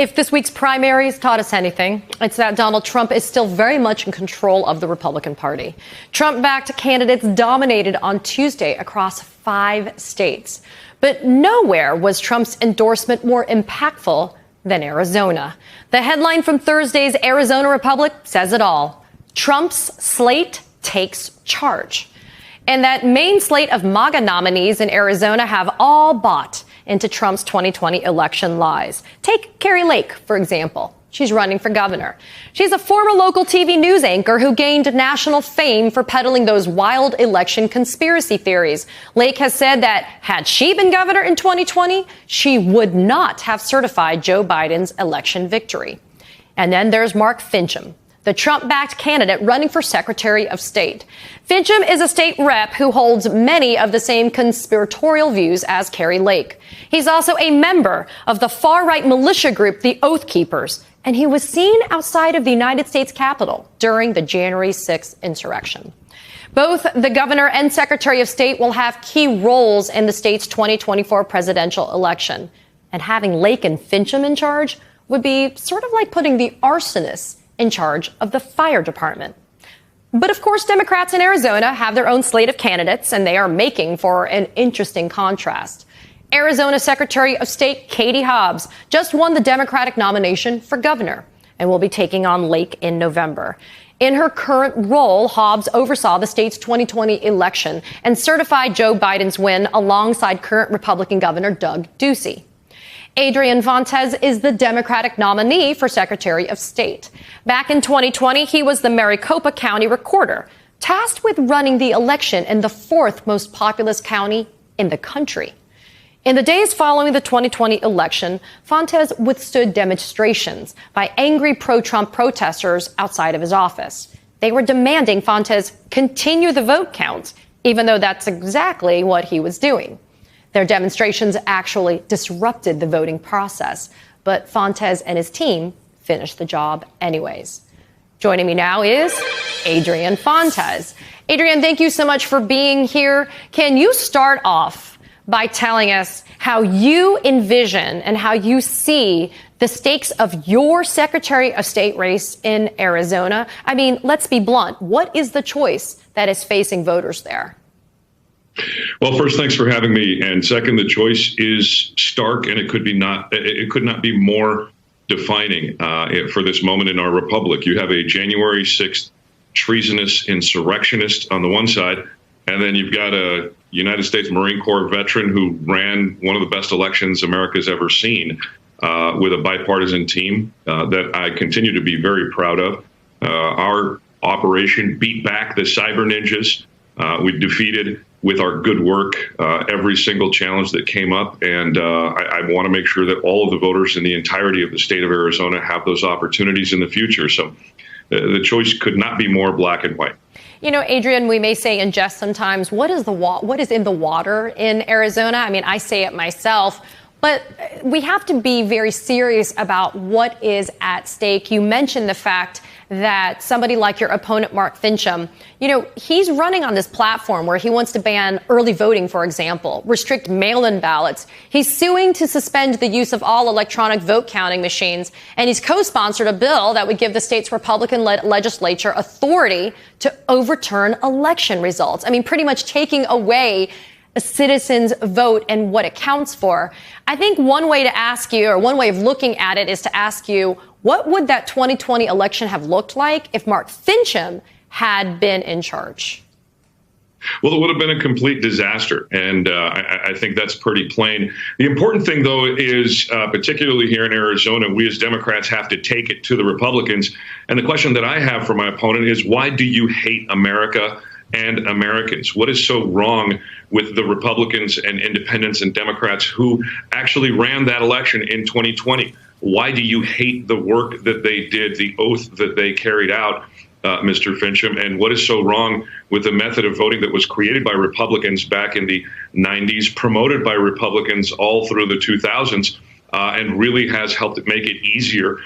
If this week's primaries taught us anything, it's that Donald Trump is still very much in control of the Republican Party. Trump-backed candidates dominated on Tuesday across 5 states. But nowhere was Trump's endorsement more impactful than Arizona. The headline from Thursday's Arizona Republic says it all. Trump's slate takes charge. And that main slate of MAGA nominees in Arizona have all bought into Trump's 2020 election lies. Take Kari Lake, for example. She's running for governor. She's a former local TV news anchor who gained national fame for peddling those wild election conspiracy theories. Lake has said that had she been governor in 2020, she would not have certified Joe Biden's election victory. And then there's Mark Finchem, the Trump-backed candidate running for Secretary of State. Finchem is a state rep who holds many of the same conspiratorial views as Kari Lake. He's also a member of the far-right militia group, the Oath Keepers, and he was seen outside of the United States Capitol during the January 6th insurrection. Both the governor and Secretary of State will have key roles in the state's 2024 presidential election. And having Lake and Finchem in charge would be sort of like putting the arsonist in charge of the fire department. But of course, Democrats in Arizona have their own slate of candidates, and they are making for an interesting contrast. Arizona Secretary of State Katie Hobbs just won the Democratic nomination for governor and will be taking on Lake in November. In her current role, Hobbs oversaw the state's 2020 election and certified Joe Biden's win alongside current Republican Governor Doug Ducey. Adrian Fontes is the Democratic nominee for Secretary of State. Back in 2020, he was the Maricopa County recorder, tasked with running the election in the 4th most populous county in the country. In the days following the 2020 election, Fontes withstood demonstrations by angry pro-Trump protesters outside of his office. They were demanding Fontes continue the vote count, even though that's exactly what he was doing. Their demonstrations actually disrupted the voting process, but Fontes and his team finished the job anyways. Joining me now is Adrian Fontes. Adrian, thank you so much for being here. Can you start off by telling us how you envision and how you see the stakes of your Secretary of State race in Arizona? I mean, let's be blunt. What is the choice that is facing voters there? Well, first, thanks for having me. And second, the choice is stark, and it could not be more defining for this moment in our republic. You have a January 6th treasonous insurrectionist on the one side, and then you've got a United States Marine Corps veteran who ran one of the best elections America's ever seen with a bipartisan team that I continue to be very proud of. Our operation beat back the cyber ninjas. We defeated, with our good work, every single challenge that came up. And I want to make sure that all of the voters in the entirety of the state of Arizona have those opportunities in the future. So the choice could not be more black and white. You know, Adrian, we may say in jest sometimes, what is in the water in Arizona? I mean, I say it myself, but we have to be very serious about what is at stake. You mentioned the fact that somebody like your opponent, Mark Finchem, you know, he's running on this platform where he wants to ban early voting, for example, restrict mail-in ballots. He's suing to suspend the use of all electronic vote counting machines. And he's co-sponsored a bill that would give the state's Republican legislature authority to overturn election results. I mean, pretty much taking away a citizen's vote and what it counts for. I think one way to ask you, or one way of looking at it, is to ask you, what would that 2020 election have looked like if Mark Finchem had been in charge? Well, it would have been a complete disaster, and I think that's pretty plain. The important thing, though, is particularly here in Arizona, we as Democrats have to take it to the Republicans. And the question that I have for my opponent is, why do you hate America and Americans? What is so wrong with the Republicans and independents and Democrats who actually ran that election in 2020? Why do you hate the work that they did, the oath that they carried out, Mr. Finchem? And what is so wrong with the method of voting that was created by Republicans back in the 90s, promoted by Republicans all through the 2000s, and really has helped make it easier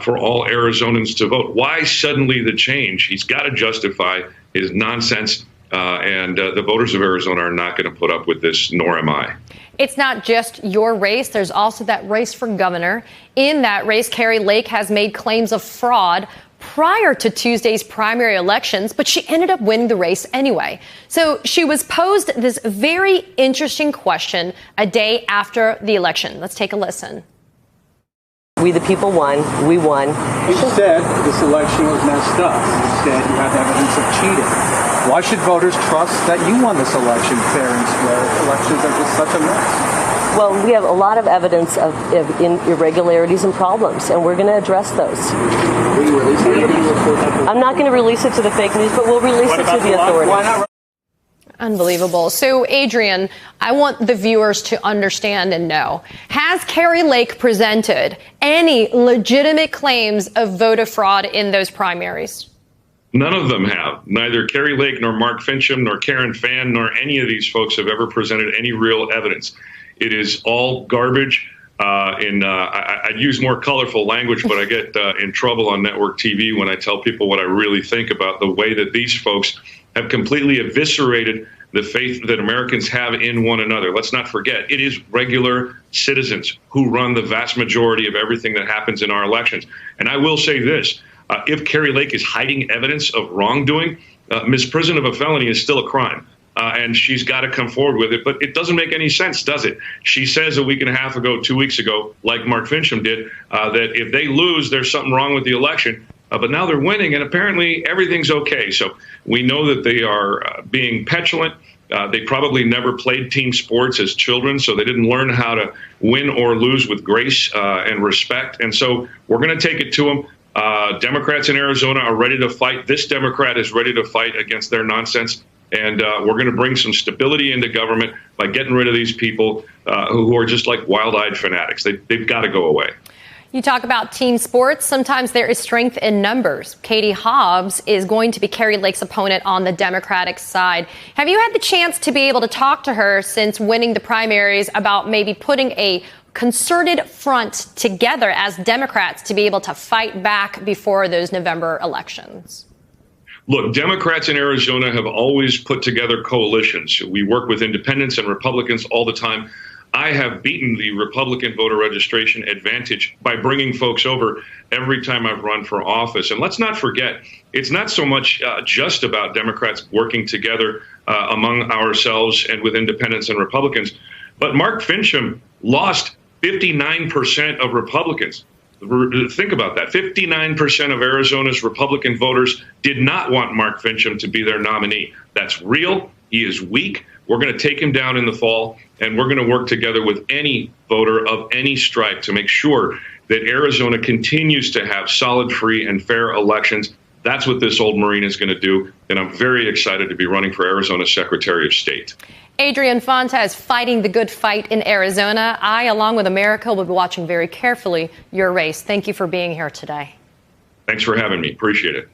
for all Arizonans to vote? Why suddenly the change? He's got to justify his nonsense And the voters of Arizona are not going to put up with this, nor am I. It's not just your race. There's also that race for governor. In that race, Kari Lake has made claims of fraud prior to Tuesday's primary elections, but she ended up winning the race anyway. So she was posed this very interesting question a day after the election. Let's take a listen. We the people won. We won. You said this election was messed up. You said you have evidence of cheating. Why should voters trust that you won this election fair and square? Elections are just such a mess. Well, we have a lot of evidence of irregularities and problems, and we're going to address those. Will you release it? I'm not going to release it to the fake news, but we'll release it to the authorities. Why not? Unbelievable. So, Adrian, I want the viewers to understand and know. Has Kari Lake presented any legitimate claims of voter fraud in those primaries? None of them have. Neither Kari Lake nor Mark Finchem nor Karen Fann nor any of these folks have ever presented any real evidence. It is all garbage. I'd use more colorful language, but I get in trouble on network TV when I tell people what I really think about the way that these folks have completely eviscerated the faith that Americans have in one another. Let's not forget, it is regular citizens who run the vast majority of everything that happens in our elections. And I will say this. If Kari Lake is hiding evidence of wrongdoing, misprision of a felony is still a crime. And she's got to come forward with it. But it doesn't make any sense, does it? She says a week and a half ago, 2 weeks ago, like Mark Finchem did, that if they lose, there's something wrong with the election. But now they're winning, and apparently everything's okay. So we know that they are being petulant. They probably never played team sports as children, so they didn't learn how to win or lose with grace and respect. And so we're going to take it to them. Democrats in Arizona are ready to fight. This Democrat is ready to fight against their nonsense. And we're going to bring some stability into government by getting rid of these people who are just like wild-eyed fanatics. They've got to go away. You talk about team sports. Sometimes there is strength in numbers. Katie Hobbs is going to be Kari Lake's opponent on the Democratic side. Have you had the chance to be able to talk to her since winning the primaries about maybe putting a concerted front together as Democrats to be able to fight back before those November elections? Look, Democrats in Arizona have always put together coalitions. We work with independents and Republicans all the time. I have beaten the Republican voter registration advantage by bringing folks over every time I've run for office. And let's not forget, it's not so much just about Democrats working together among ourselves and with independents and Republicans, but Mark Finchem lost 59% of Republicans. Think about that. 59% of Arizona's Republican voters did not want Mark Finchem to be their nominee. That's real. He is weak. We're going to take him down in the fall, and we're going to work together with any voter of any stripe to make sure that Arizona continues to have solid, free, and fair elections. That's what this old Marine is going to do, and I'm very excited to be running for Arizona Secretary of State. Adrian Fontes fighting the good fight in Arizona. I, along with America, will be watching very carefully your race. Thank you for being here today. Thanks for having me. Appreciate it.